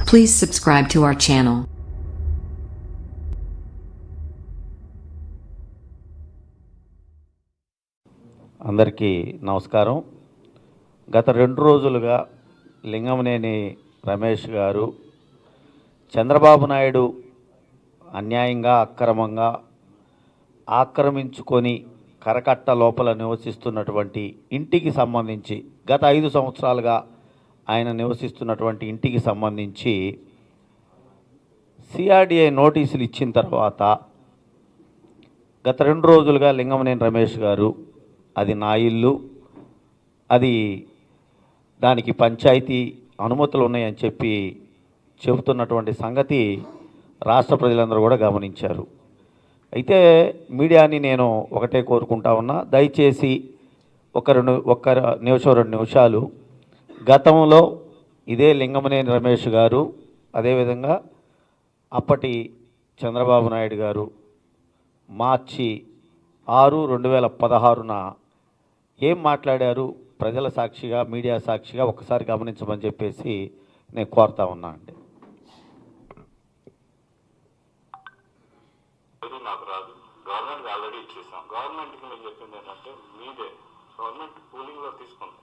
Please subscribe to our channel. అందరికీ నమస్కారం. గత 2 రోజులుగా లింగమనేని రమేష్ గారు చంద్రబాబు నాయుడు అన్యాయంగా అక్రమంగా ఆక్రమించుకొని కరకట్ట లోపల నివసిస్తున్నటువంటి ఇంటికి సంబంధించి గత 5 సంవత్సరాలుగా ఆయన నివసిస్తున్నటువంటి ఇంటికి సంబంధించి సిఆర్డిఏ నోటీసులు ఇచ్చిన తర్వాత గత 2 రోజులుగా లింగమనేని రమేష్ గారు అది నా ఇల్లు, అది దానికి పంచాయతీ అనుమతులు ఉన్నాయని చెప్పి చెబుతున్నటువంటి సంగతి రాష్ట్ర ప్రజలందరూ కూడా గమనించారు. అయితే మీడియాని నేను ఒకటే కోరుకుంటా ఉన్నా, దయచేసి ఒక్క నిమిషం 2 నిమిషాలు గతంలో ఇదే లింగమనేని రమేష్ గారు అదేవిధంగా అప్పటి చంద్రబాబు నాయుడు గారు మార్చి 6, 2016న ఏం మాట్లాడారు ప్రజల సాక్షిగా మీడియా సాక్షిగా ఒకసారి గమనించమని చెప్పేసి నేను కోరుతా ఉన్నా అండి. నాకు రాదు, గవర్నమెంట్ ఆల్రెడీ ఇచ్చేసాం. గవర్నమెంట్కి నేను చెప్పింది ఏంటంటే మీదే గవర్నమెంట్ కూలింగ్లో తీసుకోండి,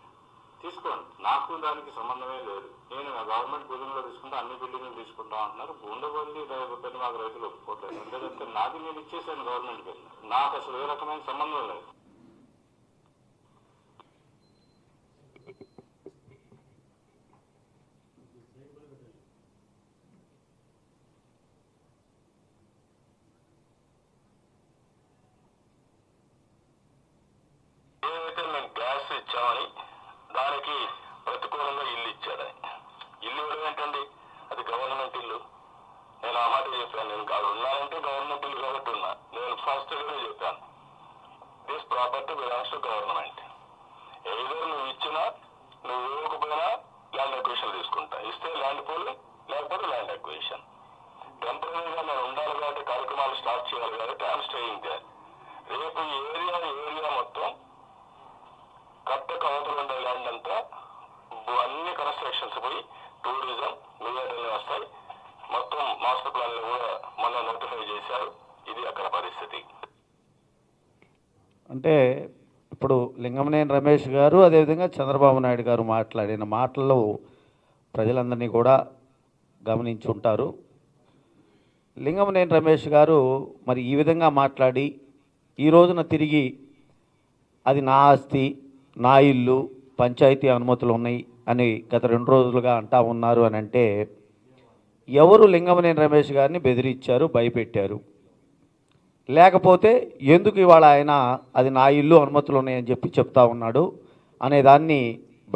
నాకు దానికి సంబంధమే లేదు. నేను గవర్నమెంట్ కూలింగ్లో తీసుకుంటే అన్ని బిల్డింగ్లు తీసుకుంటాం అంటున్నారు. ఉండవల్లి పెద్ద మాకు రైతులు ఒప్పుకోవట్లేదు. ఎందుకంటే నాది నేను ఇచ్చేసాను గవర్నమెంట్కి, నాకు అసలు ఏ రకమైన సంబంధం లేదు. ఏదైతే మేము గ్యాస్ ఇచ్చామని దానికి ప్రతికూలంగా ఇల్లు ఇచ్చాడు. ఇల్లు ఇవ్వడం ఏంటండి, అది గవర్నమెంట్ ఇల్లు. నేను ఆ మాట చెప్పాను. నేను కాదు ఉన్నానంటే గవర్నమెంట్ ఇల్లు కాబట్టి ఉన్నా. నేను ఫస్ట్ చెప్పాను, this property belongs to government. ఏదో నువ్వు ఇచ్చినా నువ్వు ఇవ్వకపోయినా ల్యాండ్ అక్విజిషన్ తీసుకుంటా. ఇస్తే ల్యాండ్ పూల్, లేకపోతే ల్యాండ్ అక్విజిషన్. టెంపరీగా నేను ఉండాలి కాబట్టి కార్యక్రమాలు స్టార్ట్ చేయాలి కాబట్టి ఐఎమ్ స్టేయింగ్ దేర్. రేపు ఏరియా మొత్తం కట్టక అవతల ఉండే ల్యాండ్ అంతా అన్ని కన్స్ట్రక్షన్స్ పోయి టూరిజం మిగతాన్ని వస్తాయి. మొత్తం మాస్టర్ ప్లాన్లు కూడా మొన్న నోటిఫై చేశారు. ఇది అక్కడ పరిస్థితి. అంటే ఇప్పుడు లింగమనేని రమేష్ గారు అదేవిధంగా చంద్రబాబు నాయుడు గారు మాట్లాడిన మాటల్లో ప్రజలందరినీ కూడా గమనించి ఉంటారు. లింగమనేని రమేష్ గారు మరి ఈ విధంగా మాట్లాడి ఈ రోజున తిరిగి అది నా ఆస్తి, నా ఇల్లు, పంచాయతీ అనుమతులు ఉన్నాయి అని గత 2 రోజులుగా అంటా ఉన్నారు అని అంటే ఎవరు లింగమనేని రమేష్ గారిని బెదిరించారు, భయపెట్టారు? లేకపోతే ఎందుకు ఇవాళ ఆయన అది నా ఇల్లు, అనుమతులు ఉన్నాయని చెప్పి చెప్తా ఉన్నాడు అనేదాన్ని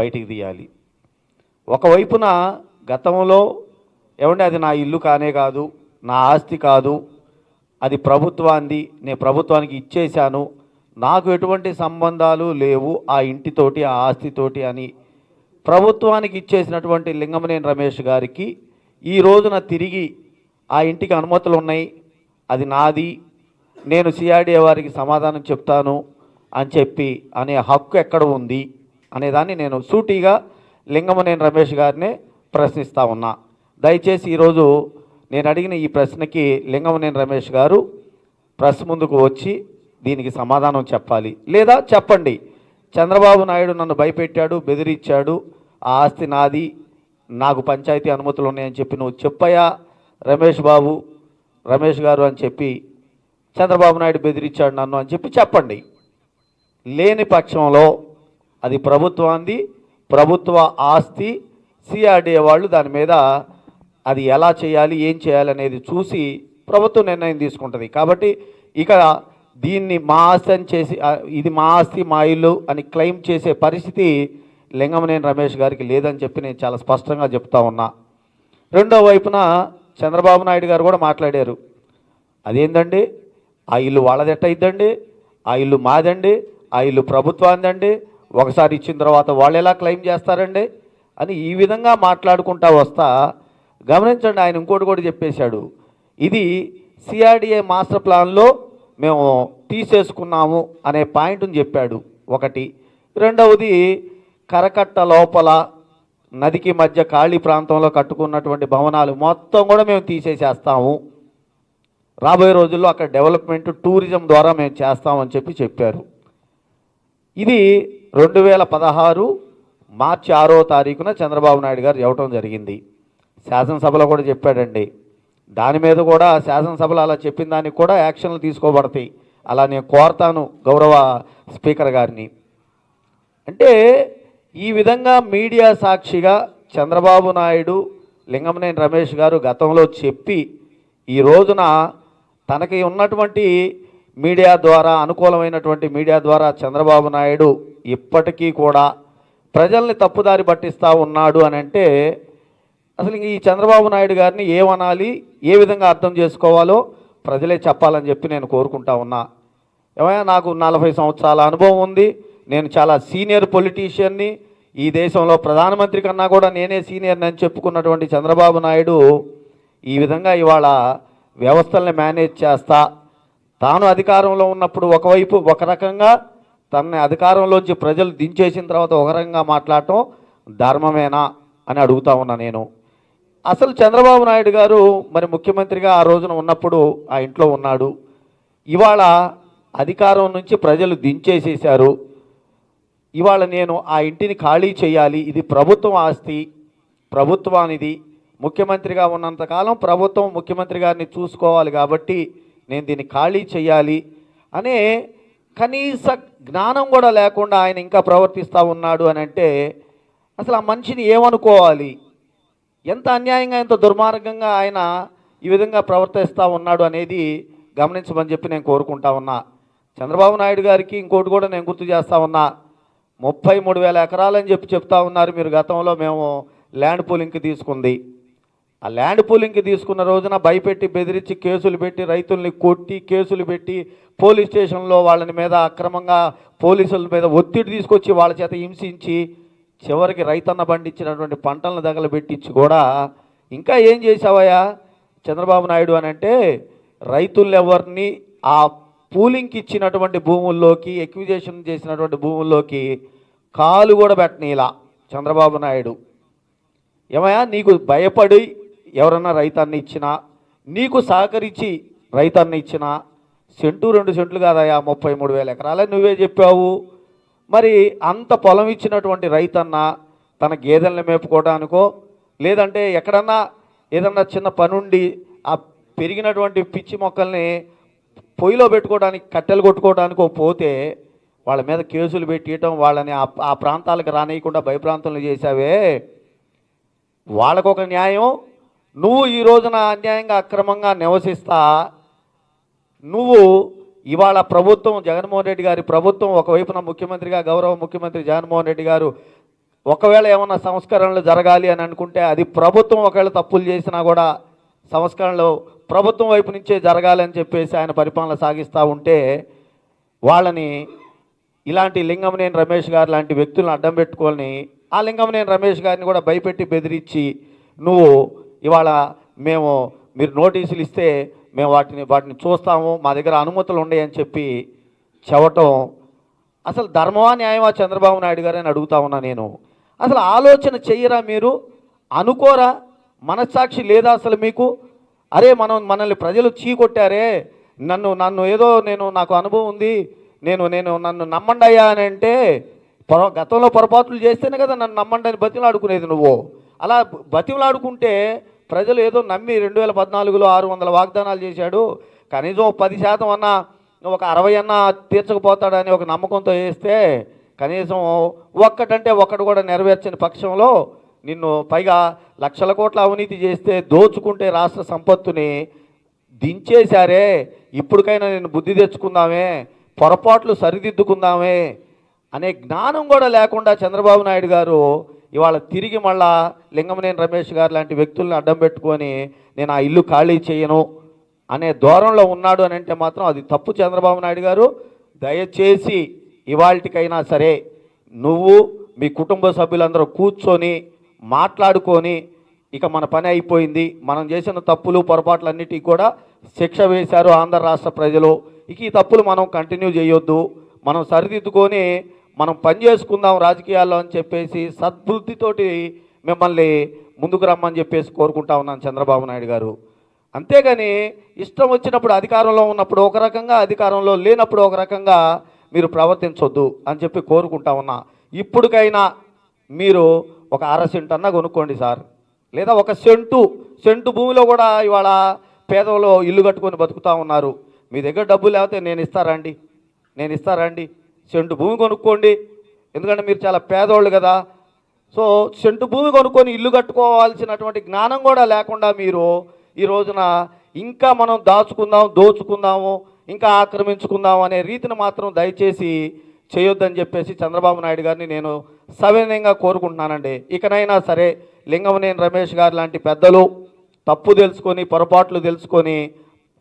బయటికి తీయాలి. ఒకవైపున గతంలో ఏమంటే అది నా ఇల్లు కానే కాదు, నా ఆస్తి కాదు, అది ప్రభుత్వాన్ని, నేను ప్రభుత్వానికి ఇచ్చేశాను, నాకు ఎటువంటి సంబంధాలు లేవు ఆ ఇంటితోటి ఆ ఆస్తితోటి అని ప్రభుత్వానికి ఇచ్చేసినటువంటి లింగమనేని రమేష్ గారికి ఈ రోజున తిరిగి ఆ ఇంటికి అనుమతులు ఉన్నాయి, అది నాది, నేను సిఆర్డిఏ వారికి సమాధానం చెప్తాను అని చెప్పి అనే హక్కు ఎక్కడ ఉంది అనేదాన్ని నేను సూటిగా లింగమనేని రమేష్ గారినే ప్రశ్నిస్తూ ఉన్నా. దయచేసి ఈరోజు నేను అడిగిన ఈ ప్రశ్నకి లింగమనేని రమేష్ గారు ప్రెస్ ముందుకు వచ్చి దీనికి సమాధానం చెప్పాలి. లేదా చెప్పండి, చంద్రబాబు నాయుడు నన్ను భయపెట్టాడు, బెదిరించాడు, ఆ ఆస్తి నాది, నాకు పంచాయతీ అనుమతులు ఉన్నాయని చెప్పి నువ్వు చెప్పయా రమేష్ గారు అని చెప్పి చంద్రబాబు నాయుడు బెదిరించాడు నన్ను అని చెప్పి చెప్పండి. లేని పక్షంలో అది ప్రభుత్వాన్ని, ప్రభుత్వ ఆస్తి, సిఆర్డిఏ వాళ్ళు దాని మీద అది ఎలా చేయాలి, ఏం చేయాలి అనేది చూసి ప్రభుత్వం నిర్ణయం తీసుకుంటుంది. కాబట్టి ఇక దీన్ని మా ఆస్తి అని చేసి ఇది మా ఆస్తి, మా ఇల్లు అని క్లెయిమ్ చేసే పరిస్థితి లింగమనేని రమేష్ గారికి లేదని చెప్పి నేను చాలా స్పష్టంగా చెప్తా ఉన్నా. రెండో వైపున చంద్రబాబు నాయుడు గారు కూడా మాట్లాడారు. అదేందండి, ఆ ఇల్లు వాళ్ళదెట్ట అయిద్దండి, ఆ ఇల్లు మాదండి, ఆ ఇల్లు ప్రభుత్వాందండి, ఒకసారి ఇచ్చిన తర్వాత వాళ్ళు ఎలా క్లెయిమ్ చేస్తారండి అని ఈ విధంగా మాట్లాడుకుంటా వస్తా గమనించండి. ఆయన ఇంకోటి కూడా చెప్పేశాడు, ఇది సిఆర్డిఏ మాస్టర్ ప్లాన్లో మేము తీసేసుకున్నాము అనే పాయింట్ని చెప్పాడు ఒకటి. రెండవది కరకట్ట లోపల నదికి మధ్య ఖాళీ ప్రాంతంలో కట్టుకున్నటువంటి భవనాలు మొత్తం కూడా మేము తీసేసేస్తాము, రాబోయే రోజుల్లో అక్కడ డెవలప్మెంట్ టూరిజం ద్వారా మేము చేస్తామని చెప్పారు. ఇది 2016 మార్చి 6వ తారీఖున చంద్రబాబు నాయుడు గారు చెప్పడం జరిగింది. శాసనసభలో కూడా చెప్పాడండి. దాని మీద కూడా శాసనసభలో అలా చెప్పిన దానికి కూడా యాక్షన్లు తీసుకోబడతాయి. అలా నేను కోరతాను గౌరవ స్పీకర్ గారిని. అంటే ఈ విధంగా మీడియా సాక్షిగా చంద్రబాబు నాయుడు, లింగమనేని రమేష్ గారు గతంలో చెప్పి ఈ రోజున తనకి ఉన్నటువంటి మీడియా ద్వారా, అనుకూలమైనటువంటి మీడియా ద్వారా చంద్రబాబు నాయుడు ఇప్పటికీ కూడా ప్రజల్ని తప్పుదారి పట్టిస్తూ ఉన్నాడు అని అంటే అసలు ఈ చంద్రబాబు నాయుడు గారిని ఏమనాలి, ఏ విధంగా అర్థం చేసుకోవాలో ప్రజలే చెప్పాలని చెప్పి నేను కోరుకుంటా ఉన్నా. ఏమైనా నాకు 40 సంవత్సరాల అనుభవం ఉంది, నేను చాలా సీనియర్ పొలిటీషియన్ని, ఈ దేశంలో ప్రధానమంత్రి కన్నా కూడా నేనే సీనియర్ని అని చెప్పుకున్నటువంటి చంద్రబాబు నాయుడు ఈ విధంగా ఇవాళ వ్యవస్థల్ని మేనేజ్ చేస్తా, తాను అధికారంలో ఉన్నప్పుడు ఒకవైపు ఒక రకంగా, తనని అధికారంలోంచి ప్రజలు దించేసిన తర్వాత ఒక రకంగా మాట్లాడటం ధర్మమేనా అని అడుగుతా ఉన్నా నేను. అసలు చంద్రబాబు నాయుడు గారు మరి ముఖ్యమంత్రిగా ఆ రోజున ఉన్నప్పుడు ఆ ఇంట్లో ఉన్నాడు. ఇవాళ అధికారం నుంచి ప్రజలు దించేసేశారు. ఇవాళ నేను ఆ ఇంటిని ఖాళీ చేయాలి, ఇది ప్రభుత్వం ఆస్తి, ప్రభుత్వానిది, ముఖ్యమంత్రిగా ఉన్నంతకాలం ప్రభుత్వం ముఖ్యమంత్రి గారిని చూసుకోవాలి కాబట్టి నేను దీన్ని ఖాళీ చేయాలి అనే కనీస జ్ఞానం కూడా లేకుండా ఆయన ఇంకా ప్రవర్తిస్తూ ఉన్నాడు అని అంటే అసలు ఆ మనిషిని ఏమనుకోవాలి? ఎంత అన్యాయంగా, ఎంత దుర్మార్గంగా ఆయన ఈ విధంగా ప్రవర్తిస్తూ ఉన్నాడు అనేది గమనించమని చెప్పి నేను కోరుకుంటా ఉన్నా. చంద్రబాబు నాయుడు గారికి ఇంకోటి కూడా నేను గుర్తు చేస్తూ ఉన్నా. 33,000 ఎకరాలని చెప్తా ఉన్నారు మీరు. గతంలో మేము ల్యాండ్ పూలింగ్కి తీసుకుంది. ఆ ల్యాండ్ పూలింగ్కి తీసుకున్న రోజున భయపెట్టి, బెదిరించి, కేసులు పెట్టి, రైతుల్ని కొట్టి, కేసులు పెట్టి, పోలీస్ స్టేషన్లో వాళ్ళని మీద అక్రమంగా పోలీసుల మీద ఒత్తిడి తీసుకొచ్చి వాళ్ళ చేత హింసించి చివరికి రైతన్న పండించినటువంటి పంటలను తగలబెట్టించి కూడా ఇంకా ఏం చేసావయ్యా చంద్రబాబు నాయుడు అని అంటే రైతులెవరిని ఆ పూలింగ్కి ఇచ్చినటువంటి భూముల్లోకి, ఎక్విజేషన్ చేసినటువంటి భూముల్లోకి కాలు కూడా పెట్టనీలా చంద్రబాబు నాయుడు. ఏమయ్యా, నీకు భయపడి ఎవరన్నా రైతాన్ని ఇచ్చినా, నీకు సహకరించి రైతాన్ని ఇచ్చినా, 1-2 సెంట్లు కాదయా 33,000 ఎకరాలని నువ్వే చెప్పావు. మరి అంత పొలం ఇచ్చినటువంటి రైతన్న తన గేదెలను మేపుకోవడానికో లేదంటే ఎక్కడన్నా ఏదన్నా చిన్న పనుండి ఆ పెరిగినటువంటి పిచ్చి మొక్కల్ని పొయ్యిలో పెట్టుకోవడానికి, కట్టెలు కొట్టుకోవడానికో పోతే వాళ్ళ మీద కేసులు పెట్టియటం, వాళ్ళని ఆ ప్రాంతాలకు రానియకుండా భయప్రాంతంలో చేశావే, వాళ్ళకొక న్యాయం. నువ్వు ఈ రోజున అన్యాయంగా, అక్రమంగా నివసిస్తా నువ్వు ఇవాళ ప్రభుత్వం, జగన్మోహన్ రెడ్డి గారి ప్రభుత్వం ఒకవైపున ముఖ్యమంత్రిగా గౌరవ ముఖ్యమంత్రి జగన్మోహన్ రెడ్డి గారు ఒకవేళ ఏమన్నా సంస్కరణలు జరగాలి అని అనుకుంటే అది ప్రభుత్వం ఒకవేళ తప్పులు చేసినా కూడా సంస్కరణలు ప్రభుత్వం వైపు నుంచే జరగాలని చెప్పేసి ఆయన పరిపాలన సాగిస్తూ ఉంటే వాళ్ళని ఇలాంటి లింగమనేని రమేష్ గారు లాంటి వ్యక్తులను అడ్డం పెట్టుకొని ఆ లింగమనేని రమేష్ గారిని కూడా భయపెట్టి బెదిరించి నువ్వు ఇవాళ మీరు నోటీసులు ఇస్తే మేము వాటిని చూస్తాము, మా దగ్గర అనుమతులు ఉన్నాయని చెప్పి చెప్పటం అసలు ధర్మమా, న్యాయమా చంద్రబాబు నాయుడు గారు అని అడుగుతా ఉన్నా నేను. అసలు ఆలోచన చెయ్యరా మీరు? అనుకోరా? మనస్సాక్షి లేదా అసలు మీకు? అరే మనల్ని ప్రజలు చీకొట్టారే, నన్ను ఏదో నాకు అనుభవం ఉంది, నన్ను నమ్మండి అయ్యా అని అంటే గతంలో పొరపాట్లు చేస్తేనే కదా నన్ను నమ్మండి అని బతిమలాడుకునేది నువ్వు. అలా బతిమలాడుకుంటే ప్రజలు ఏదో నమ్మి 2014లో 600 వాగ్దానాలు చేశాడు, కనీసం 10% అన్నా, ఒక 60 అన్నా తీర్చకపోతాడని ఒక నమ్మకంతో వేస్తే కనీసం ఒక్కటంటే ఒక్కటి కూడా నెరవేర్చని పక్షంలో నిన్ను పైగా లక్షల కోట్ల అవినీతి చేస్తే, దోచుకుంటే రాష్ట్ర సంపత్తుని దించేశారే, ఇప్పటికైనా నేను బుద్ధి తెచ్చుకుందామే, పొరపాట్లు సరిదిద్దుకుందామే అనే జ్ఞానం కూడా లేకుండా చంద్రబాబు నాయుడు గారు ఇవాళ తిరిగి మళ్ళా లింగమనేని రమేష్ గారు లాంటి వ్యక్తుల్ని అడ్డం పెట్టుకొని నేను ఆ ఇల్లు ఖాళీ చేయను అనే ధోరణిలో ఉన్నాడు అని అంటే మాత్రం అది తప్పు. చంద్రబాబు నాయుడు గారు దయచేసి ఇవాళకైనా సరే నువ్వు మీ కుటుంబ సభ్యులందరూ కూర్చొని మాట్లాడుకొని ఇక మన పని అయిపోయింది, మనం చేసిన తప్పులు పొరపాట్లన్నిటికీ కూడా శిక్ష వేశారు ఆంధ్ర రాష్ట్ర ప్రజలు, ఇక ఈ తప్పులు మనం కంటిన్యూ చేయొద్దు, మనం సరిదిద్దుకొని మనం పని చేసుకుందాం రాజకీయాల్లో అని చెప్పేసి సద్బుద్ధితోటి మిమ్మల్ని ముందుకు రమ్మని చెప్పేసి కోరుకుంటా ఉన్నాను చంద్రబాబు నాయుడు గారు. అంతేగాని ఇష్టం వచ్చినప్పుడు అధికారంలో ఉన్నప్పుడు ఒక రకంగా, అధికారంలో లేనప్పుడు ఒక రకంగా మీరు ప్రవర్తించొద్దు అని చెప్పి కోరుకుంటా ఉన్నా. ఇప్పటికైనా మీరు ఒక అరసెంట్ అన్నా కొనుక్కోండి సార్, లేదా ఒక సెంటు భూమిలో కూడా ఇవాళ పేదలు ఇల్లు కట్టుకొని బతుకుతూ ఉన్నారు. మీ దగ్గర డబ్బులు లేకపోతే నేను ఇస్తారండి సెంటు భూమి కొనుక్కోండి, ఎందుకంటే మీరు చాలా పేదోళ్ళు కదా. సో సెంటు భూమి కొనుక్కొని ఇల్లు కట్టుకోవాల్సినటువంటి జ్ఞానం కూడా లేకుండా మీరు ఈ రోజున ఇంకా మనం దోచుకుందాము, ఇంకా ఆక్రమించుకుందాము అనే రీతిని మాత్రం దయచేసి చేయొద్దని చెప్పేసి చంద్రబాబు నాయుడు గారిని నేను సవినయంగా కోరుకుంటున్నానండి. ఇకనైనా సరే లింగమనేని రమేష్ గారు లాంటి పెద్దలు తప్పు తెలుసుకొని, పొరపాట్లు తెలుసుకొని,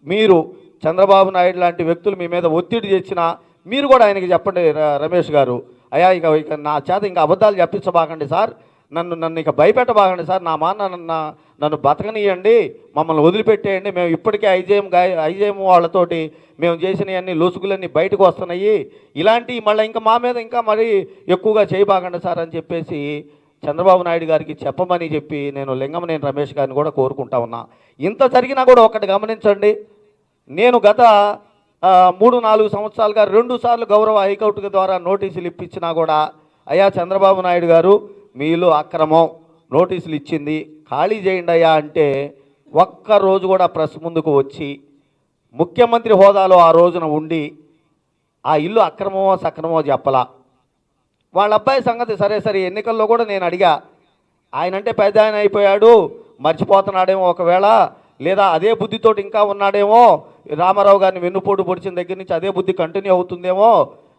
మీరు చంద్రబాబు నాయుడు లాంటి వ్యక్తులు మీ మీద ఒత్తిడి తెచ్చినా మీరు కూడా ఆయనకి చెప్పండి, రమేష్ గారు, అయ్యా ఇక నా చేత ఇంకా అబద్ధాలు చెప్పించబాకండి సార్, నన్ను ఇక భయపెట్టబాకండి సార్, నన్ను బతకనియండి, మమ్మల్ని వదిలిపెట్టేయండి, మేము ఇప్పటికే ఐజేఎం వాళ్ళతోటి మేము చేసినవన్నీ లొసుగులన్నీ బయటకు వస్తున్నాయి, ఇలాంటి మళ్ళీ ఇంకా మా మీద ఇంకా మరీ ఎక్కువగా చేయబాకండి సార్ అని చెప్పేసి చంద్రబాబు నాయుడు గారికి చెప్పమని చెప్పి నేను లింగమనేని రమేష్ గారిని కూడా కోరుకుంటా ఉన్నా. ఇంత జరిగినా కూడా ఒకటి గమనించండి, నేను గత 3-4 సంవత్సరాలుగా 2 సార్లు గౌరవ హైకోర్టు ద్వారా నోటీసులు ఇప్పించినా కూడా, అయ్యా చంద్రబాబు నాయుడు గారు మీ ఇల్లు అక్రమం, నోటీసులు ఇచ్చింది ఖాళీ చేయండి అయ్యా అంటే ఒక్కరోజు కూడా ప్రెస్ ముందుకు వచ్చి ముఖ్యమంత్రి హోదాలో ఆ రోజున ఉండి ఆ ఇల్లు అక్రమమో సక్రమో చెప్పలా. వాళ్ళ అబ్బాయి సంగతి సరే ఎన్నికల్లో కూడా నేను అడిగా, ఆయనంటే పెద్ద ఆయన అయిపోయాడు, మర్చిపోతున్నాడేమో ఒకవేళ, లేదా అదే బుద్ధితోటి ఇంకా ఉన్నాడేమో, రామారావు గారిని వెన్నుపోటు పొడిచిన దగ్గర నుంచి అదే బుద్ధి కంటిన్యూ అవుతుందేమో,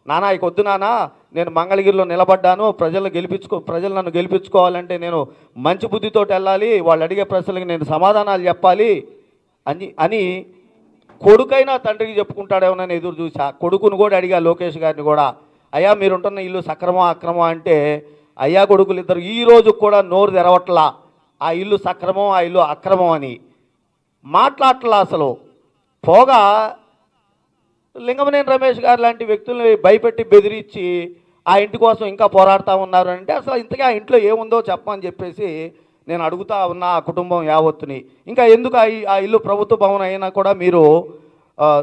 నానా ఇక వద్దు నానా, నేను మంగళగిరిలో నిలబడ్డాను, ప్రజలు నన్ను గెలిపించుకోవాలంటే నేను మంచి బుద్ధితోటి వెళ్ళాలి, వాళ్ళు అడిగే ప్రశ్నలకి నేను సమాధానాలు చెప్పాలి అని కొడుకైనా తండ్రికి చెప్పుకుంటాడేమోనని ఎదురు చూసా. కొడుకును కూడా అడిగా, లోకేష్ గారిని కూడా, అయ్యా మీరుంటున్న ఇల్లు సక్రమం అక్రమం అంటే అయ్యా కొడుకులు ఇద్దరు ఈ రోజు కూడా నోరు తెరవట్లా, ఆ ఇల్లు సక్రమం ఆ ఇల్లు అక్రమం అని మాట్లాడట్లా. అసలు పోగా లింగమనేని రమేష్ గారు లాంటి వ్యక్తుల్ని భయపెట్టి బెదిరించి ఆ ఇంటి కోసం ఇంకా పోరాడుతూ ఉన్నారు అంటే అసలు ఇంతకీ ఆ ఇంట్లో ఏముందో చెప్పమని చెప్పేసి నేను అడుగుతా ఉన్నా ఆ కుటుంబం యావత్తుని. ఇంకా ఎందుకు ఆ ఇల్లు ప్రభుత్వ భవనం అయినా కూడా మీరు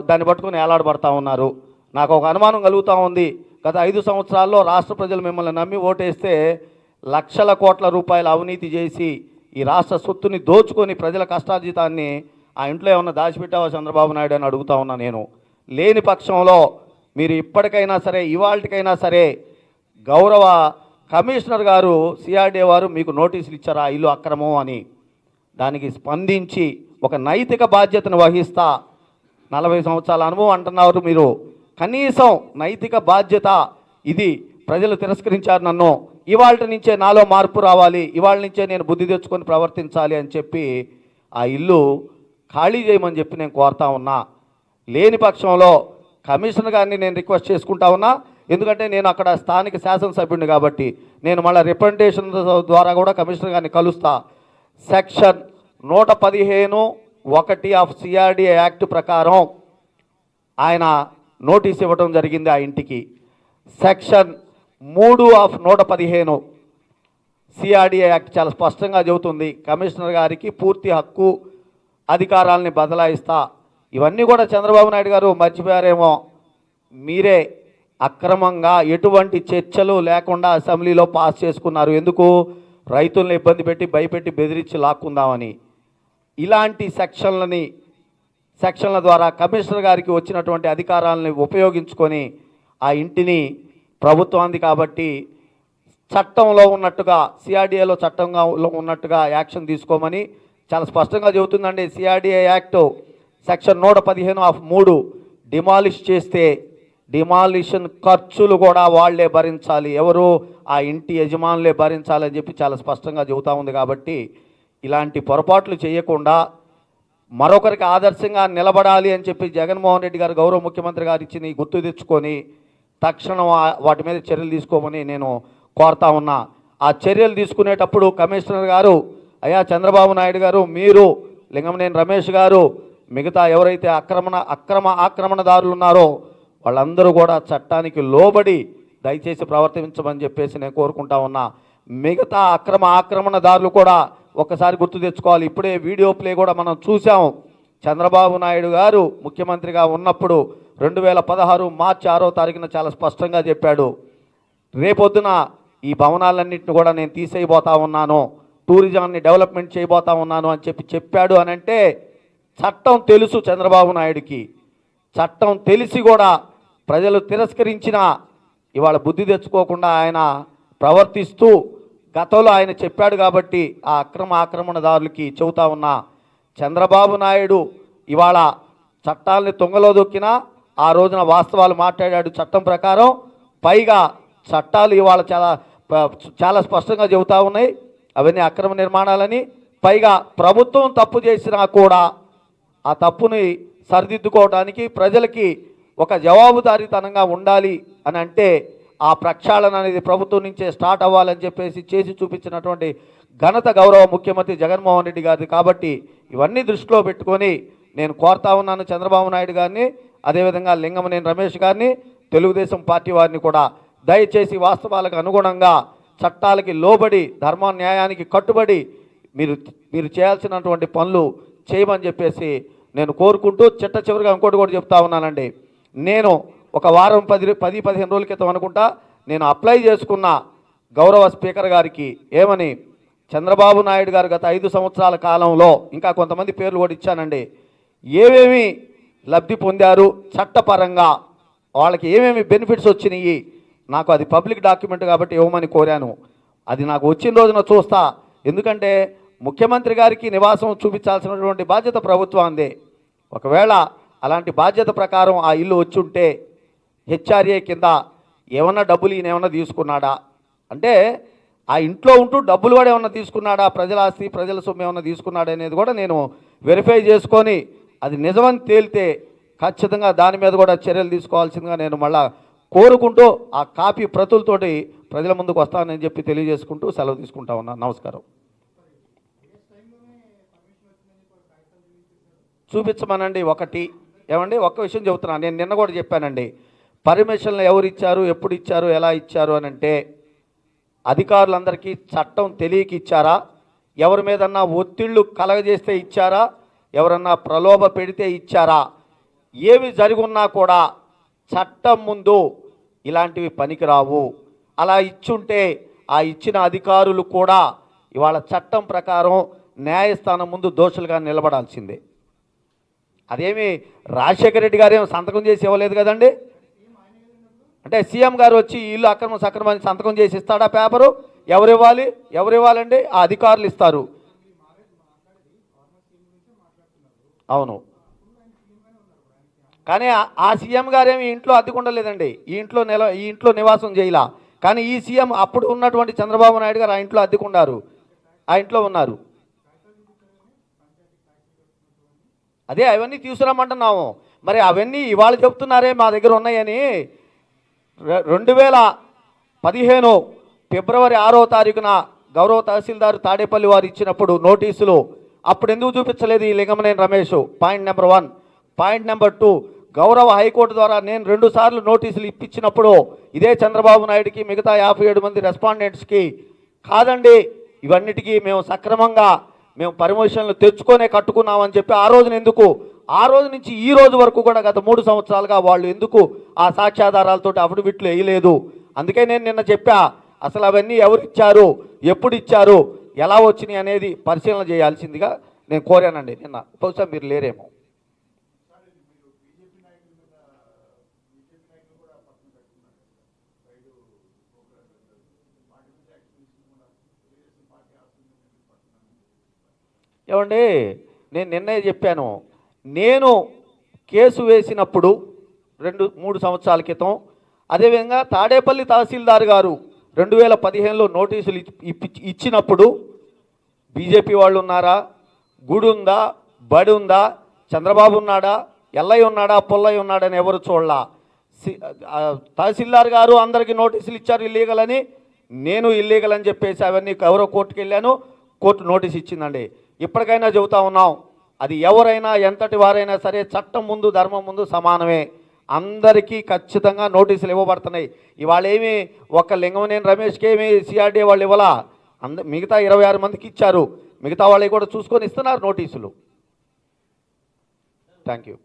దాన్ని పట్టుకుని ఏలాడబడతా ఉన్నారు. నాకు ఒక అనుమానం కలుగుతూ ఉంది, గత 5 సంవత్సరాల్లో రాష్ట్ర ప్రజలు మిమ్మల్ని నమ్మి ఓటేస్తే లక్షల కోట్ల రూపాయల అవినీతి చేసి ఈ రాష్ట్ర సొత్తుని దోచుకొని ప్రజల కష్టార్జితాన్ని ఆ ఇంట్లో ఏమన్నా దాచిపెట్టావా చంద్రబాబు నాయుడు అని అడుగుతా ఉన్నా నేను. లేని పక్షంలో మీరు ఇప్పటికైనా సరే, ఇవాళకైనా సరే, గౌరవ కమిషనర్ గారు సిఆర్డీఏ వారు మీకు నోటీసులు ఇచ్చారా ఇల్లు అక్రమం అని, దానికి స్పందించి ఒక నైతిక బాధ్యతను వహిస్తా. 40 సంవత్సరాల అనుభవం అంటున్నారు మీరు, కనీసం నైతిక బాధ్యత ఇది, ప్రజలు తిరస్కరించారు నన్ను, ఇవాళ నుంచే నాలో మార్పు రావాలి, ఇవాళ నుంచే నేను బుద్ధి తెచ్చుకొని ప్రవర్తించాలి అని చెప్పి ఆ ఇల్లు ఖాళీ చేయమని చెప్పి నేను కోరుతా ఉన్నా. లేని పక్షంలో కమిషనర్ గారిని నేను రిక్వెస్ట్ చేసుకుంటా ఉన్నా, ఎందుకంటే నేను అక్కడ స్థానిక శాసనసభ్యుడిని కాబట్టి నేను మళ్ళీ రిప్రజెంటేషన్ ద్వారా కూడా కమిషనర్ గారిని కలుస్తా. సెక్షన్ 115(1) ఆఫ్ సిఆర్డీఏ యాక్ట్ ప్రకారం ఆయన నోటీస్ ఇవ్వడం జరిగింది ఆ ఇంటికి. సెక్షన్ 3 ఆఫ్ 115 సిఆర్డీఏ యాక్ట్ చాలా స్పష్టంగా చెబుతుంది, కమిషనర్ గారికి పూర్తి హక్కు అధికారాలని బదలాయిస్తా. ఇవన్నీ కూడా చంద్రబాబు నాయుడు గారు మర్చిపోయారేమో. మీరే అక్రమంగా ఎటువంటి చర్చలు లేకుండా అసెంబ్లీలో పాస్ చేసుకున్నారు. ఎందుకు? రైతులను ఇబ్బంది పెట్టి భయపెట్టి బెదిరించి లాక్కుందామని. ఇలాంటి సెక్షన్ల ద్వారా కమిషనర్ గారికి వచ్చినటువంటి అధికారాలను ఉపయోగించుకొని ఆ ఇంటిని ప్రభుత్వానికి కాబట్టి చట్టంలో ఉన్నట్టుగా, సిఆర్డీఏలో చట్టంలో ఉన్నట్టుగా యాక్షన్ తీసుకోమని చాలా స్పష్టంగా చెబుతుందండి. CRDA act section 115 of 3 demolish చేస్తే డిమాలిషన్ ఖర్చులు కూడా వాళ్లే భరించాలి, ఎవరు? ఆ ఇంటి యజమానులే భరించాలని చెప్పి చాలా స్పష్టంగా చెబుతా ఉంది. కాబట్టి ఇలాంటి పొరపాట్లు చేయకుండా మరొకరికి ఆదర్శంగా నిలబడాలి అని చెప్పి జగన్మోహన్ రెడ్డి గారు గౌరవ ముఖ్యమంత్రి గారు ఇచ్చిన గుర్తు తెచ్చుకొని తక్షణం వాటి మీద చర్యలు తీసుకోమని నేను కోరుతా ఉన్నా. ఆ చర్యలు తీసుకునేటప్పుడు కమిషనర్ గారు, అయ్యా చంద్రబాబు నాయుడు గారు, మీరు, లింగమనేని రమేష్ గారు, మిగతా ఎవరైతే ఆక్రమణదారులు ఉన్నారో వాళ్ళందరూ కూడా చట్టానికి లోబడి దయచేసి ప్రవర్తించమని చెప్పేసి నేను కోరుకుంటా ఉన్నా. మిగతా ఆక్రమణదారులు కూడా ఒకసారి గుర్తు తెచ్చుకోవాలి. ఇప్పుడే వీడియో ప్లే కూడా మనం చూసాం. చంద్రబాబు నాయుడు గారు ముఖ్యమంత్రిగా ఉన్నప్పుడు 2016 మార్చి 6వ తారీఖున చాలా స్పష్టంగా చెప్పాడు, రేపొద్దున ఈ భవనాలన్నింటిని కూడా నేను తీసేయబోతా ఉన్నాను, టూరిజాన్ని డెవలప్మెంట్ చేయబోతా ఉన్నాను అని చెప్పాడు. అని అంటే చట్టం తెలుసు చంద్రబాబు నాయుడికి. చట్టం తెలిసి కూడా ప్రజలు తిరస్కరించిన ఇవాళ బుద్ధి తెచ్చుకోకుండా ఆయన ప్రవర్తిస్తూ గతంలో ఆయన చెప్పాడు కాబట్టి ఆ ఆక్రమణదారులకి చెబుతా ఉన్నా, చంద్రబాబు నాయుడు ఇవాళ చట్టాలని తుంగలో దొక్కినా ఆ రోజున వాస్తవాలు మాట్లాడాడు చట్టం ప్రకారం. పైగా చట్టాలు ఇవాళ చాలా స్పష్టంగా చెబుతూ ఉన్నాయి అవన్నీ అక్రమ నిర్మాణాలని. పైగా ప్రభుత్వం తప్పు చేసినా కూడా ఆ తప్పుని సరిదిద్దుకోవడానికి ప్రజలకి ఒక జవాబుదారీతనంగా ఉండాలి అని అంటే ఆ ప్రక్షాళన అనేది ప్రభుత్వం నుంచే స్టార్ట్ అవ్వాలని చెప్పేసి చేసి చూపించినటువంటి ఘనత గౌరవ ముఖ్యమంత్రి జగన్మోహన్ రెడ్డి గారిది. కాబట్టి ఇవన్నీ దృష్టిలో పెట్టుకొని నేను కోరుతా ఉన్నాను చంద్రబాబు నాయుడు గారిని, అదేవిధంగా లింగమనేని రమేష్ గారిని, తెలుగుదేశం పార్టీ వారిని కూడా దయచేసి వాస్తవాలకు అనుగుణంగా చట్టాలకి లోబడి ధర్మ న్యాయానికి కట్టుబడి మీరు చేయాల్సినటువంటి పనులు చేయమని చెప్పేసి నేను కోరుకుంటూ చిట్ట చివరిగా ఇంకోటి కూడా చెప్తా ఉన్నానండి. నేను ఒక వారం 10-15 రోజుల క్రితం అనుకుంటా నేను అప్లై చేసుకున్న గౌరవ స్పీకర్ గారికి ఏమని, చంద్రబాబు నాయుడు గారు గత 5 సంవత్సరాల కాలంలో ఇంకా కొంతమంది పేర్లు కూడా ఇచ్చానండి, ఏమేమి లబ్ధి పొందారు చట్టపరంగా, వాళ్ళకి ఏమేమి బెనిఫిట్స్ వచ్చినాయి, నాకు అది పబ్లిక్ డాక్యుమెంట్ కాబట్టి ఇవ్వమని కోరాను. అది నాకు వచ్చిన రోజున చూస్తా. ఎందుకంటే ముఖ్యమంత్రి గారికి నివాసం చూపించాల్సినటువంటి బాధ్యత ప్రభుత్వాందే. ఒకవేళ అలాంటి బాధ్యత ప్రకారం ఆ ఇల్లు వచ్చి ఉంటే హెచ్ఆర్ఏ కింద ఏమన్నా డబ్బులు ఈయన ఏమన్నా తీసుకున్నాడా, అంటే ఆ ఇంట్లో ఉంటూ డబ్బులు కూడా ఏమన్నా తీసుకున్నాడా, ప్రజల ఆస్తి ప్రజల సొమ్ము ఏమన్నా తీసుకున్నాడా అనేది కూడా నేను వెరిఫై చేసుకొని అది నిజమని తేలితే ఖచ్చితంగా దాని మీద కూడా చర్యలు తీసుకోవాల్సిందిగా నేను మళ్ళా కోరుకుంటూ ఆ కాపీ ప్రతులతోటి ప్రజల ముందుకు వస్తానని చెప్పి తెలియజేసుకుంటూ సెలవు తీసుకుంటా ఉన్నాను. నమస్కారం. చూపించమనండి ఒకటి. ఏమండి ఒక్క విషయం చెబుతున్నాను, నేను నిన్న కూడా చెప్పానండి, పర్మిషన్లు ఎవరు ఇచ్చారు, ఎప్పుడు ఇచ్చారు, ఎలా ఇచ్చారు అని అంటే అధికారులందరికీ చట్టం తెలియక ఇచ్చారా, ఎవరి మీదన్నా ఒత్తిళ్లు కలగజేస్తే ఇచ్చారా, ఎవరన్నా ప్రలోభ పెడితే ఇచ్చారా, ఏమి జరుగున్నా కూడా చట్టం ముందు ఇలాంటివి పనికిరావు. అలా ఇచ్చుంటే ఆ ఇచ్చిన అధికారులు కూడా ఇవాళ చట్టం ప్రకారం న్యాయస్థానం ముందు దోషులుగా నిలబడాల్సిందే. అదేమి రాజశేఖర రెడ్డి గారు ఏమో సంతకం చేసి ఇవ్వలేదు కదండి. అంటే సీఎం గారు వచ్చి ఇల్లు అక్రమ సక్రమాన్ని సంతకం చేసి ఇస్తాడా పేపరు? ఎవరు ఇవ్వాలండి? ఆ అధికారులు ఇస్తారు. అవును, కానీ ఆ సీఎం గారేమి ఇంట్లో అద్దెకుండలేదండి, ఈ ఇంట్లో నివాసం చేయాల. కానీ ఈ సీఎం అప్పుడు ఉన్నటువంటి చంద్రబాబు నాయుడు గారు ఆ ఇంట్లో అద్దెకున్నారు, ఆ ఇంట్లో ఉన్నారు. అదే అవన్నీ తీసుకురామంటున్నాము. మరి అవన్నీ ఇవాళ చెప్తున్నారే మా దగ్గర ఉన్నాయని. 2015 ఫిబ్రవరి 6వ తారీఖున గౌరవ తహసీల్దార్ తాడేపల్లి వారు ఇచ్చినప్పుడు నోటీసులు అప్పుడు ఎందుకు చూపించలేదు ఈ Lingamaneni Ramesh? Point number 1. Point number 2, గౌరవ హైకోర్టు ద్వారా నేను 2 సార్లు నోటీసులు ఇప్పించినప్పుడు ఇదే చంద్రబాబు నాయుడికి మిగతా 57 మంది రెస్పాండెంట్స్కి కాదండి, ఇవన్నిటికీ మేము సక్రమంగా పర్మిషన్లు తెచ్చుకొనే కట్టుకున్నామని చెప్పి ఆ రోజు నుంచి ఈ రోజు వరకు కూడా గత 3 సంవత్సరాలుగా వాళ్ళు ఎందుకు ఆ సాక్ష్యాధారాలతో అఫిడవిట్లు వేయలేదు? అందుకే నేను నిన్న చెప్పా, అసలు అవన్నీ ఎవరు ఇచ్చారు, ఎప్పుడు ఇచ్చారు, ఎలా వచ్చినాయి అనేది పరిశీలన చేయాల్సిందిగా నేను కోరానండి నిన్న. బహుశా మీరు లేరేమో. ఏమండి నేను నిన్నే చెప్పాను, నేను కేసు వేసినప్పుడు 2-3 సంవత్సరాల క్రితం, అదేవిధంగా తాడేపల్లి తహసీల్దార్ గారు 2015లో నోటీసులు ఇచ్చినప్పుడు బీజేపీ వాళ్ళు ఉన్నారా, గుడి ఉందా, బడి ఉందా, చంద్రబాబు ఉన్నాడా, ఎల్లయ్య ఉన్నాడా, పుల్లయ్య ఉన్నాడని ఎవరు చూడలా. తహసీల్దార్ గారు అందరికీ నోటీసులు ఇచ్చారు ఇల్లీగల్ అని, నేను ఇల్లీగల్ అని చెప్పేసి అవన్నీ ఎవరో కోర్టుకు వెళ్ళాను, కోర్టు నోటీస్ ఇచ్చిందండి. ఇప్పటికైనా చెబుతా ఉన్నాం, అది ఎవరైనా ఎంతటి వారైనా సరే చట్టం ముందు ధర్మం ముందు సమానమే. అందరికీ ఖచ్చితంగా నోటీసులు ఇవ్వబడుతున్నాయి. ఇవాళ ఏమి ఒక లింగమనేని రమేష్కి ఏమి సిఆర్డీ వాళ్ళు ఇవ్వాలా, మిగతా 26 మందికి ఇచ్చారు. మిగతా వాళ్ళకి కూడా చూసుకొని ఇస్తున్నారు నోటీసులు. Thank you.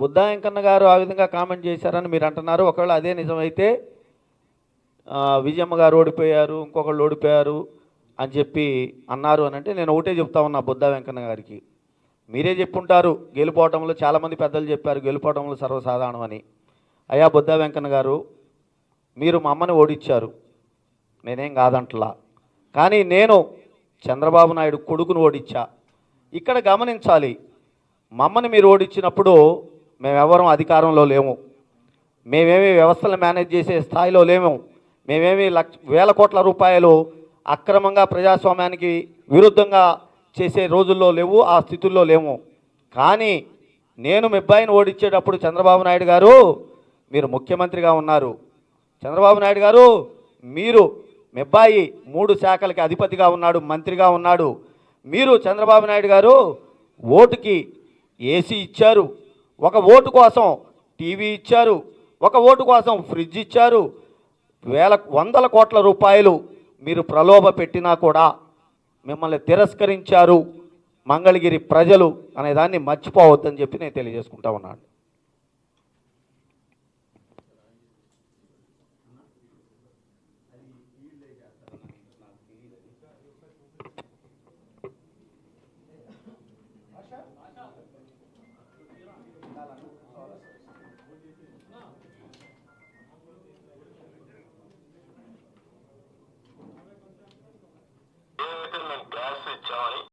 బుద్ధా వెంకన్న గారు ఆ విధంగా కామెంట్ చేశారని మీరు అంటున్నారు. ఒకవేళ అదే నిజమైతే విజయమ్మ గారు ఓడిపోయారు, ఇంకొకళ్ళు ఓడిపోయారు అని చెప్పి అన్నారు అని అంటే నేను ఒకటే చెప్తా ఉన్నా బుద్ధా వెంకన్న గారికి, మీరే చెప్పుంటారు గెలుపోవటంలో, చాలామంది పెద్దలు చెప్పారు గెలుపోవటంలో సర్వసాధారణం అని. అయ్యా బుద్ధా వెంకన్న గారు, మీరు మా అమ్మని ఓడించారు, నేనేం కాదంటలా. కానీ నేను చంద్రబాబు నాయుడు కొడుకును ఓడించా. ఇక్కడ గమనించాలి, మమ్మల్ని మీరు ఓడించినప్పుడు మేమెవరం అధికారంలో లేము, మేమేమి వ్యవస్థలు మేనేజ్ చేసే స్థాయిలో లేము, మేమేమి వేల కోట్ల రూపాయలు అక్రమంగా ప్రజాస్వామ్యానికి విరుద్ధంగా చేసే రోజుల్లో లేవు, ఆ స్థితుల్లో లేము. కానీ నేను మీ అబ్బాయిని ఓడించేటప్పుడు చంద్రబాబు నాయుడు గారు మీరు ముఖ్యమంత్రిగా ఉన్నారు, చంద్రబాబు నాయుడు గారు మీరు మీ అబ్బాయి 3 శాఖలకి అధిపతిగా ఉన్నాడు, మంత్రిగా ఉన్నాడు. మీరు చంద్రబాబు నాయుడు గారు ఓటుకి ఏసీ ఇచ్చారు, ఒక ఓటు కోసం టీవీ ఇచ్చారు, ఒక ఓటు కోసం ఫ్రిడ్జ్ ఇచ్చారు. వందల కోట్ల రూపాయలు మీరు ప్రలోభ పెట్టినా కూడా మిమ్మల్ని తిరస్కరించారు మంగళగిరి ప్రజలు అనేదాన్ని మర్చిపోవద్దని చెప్పి నేను తెలియజేసుకుంటా ఉన్నాను.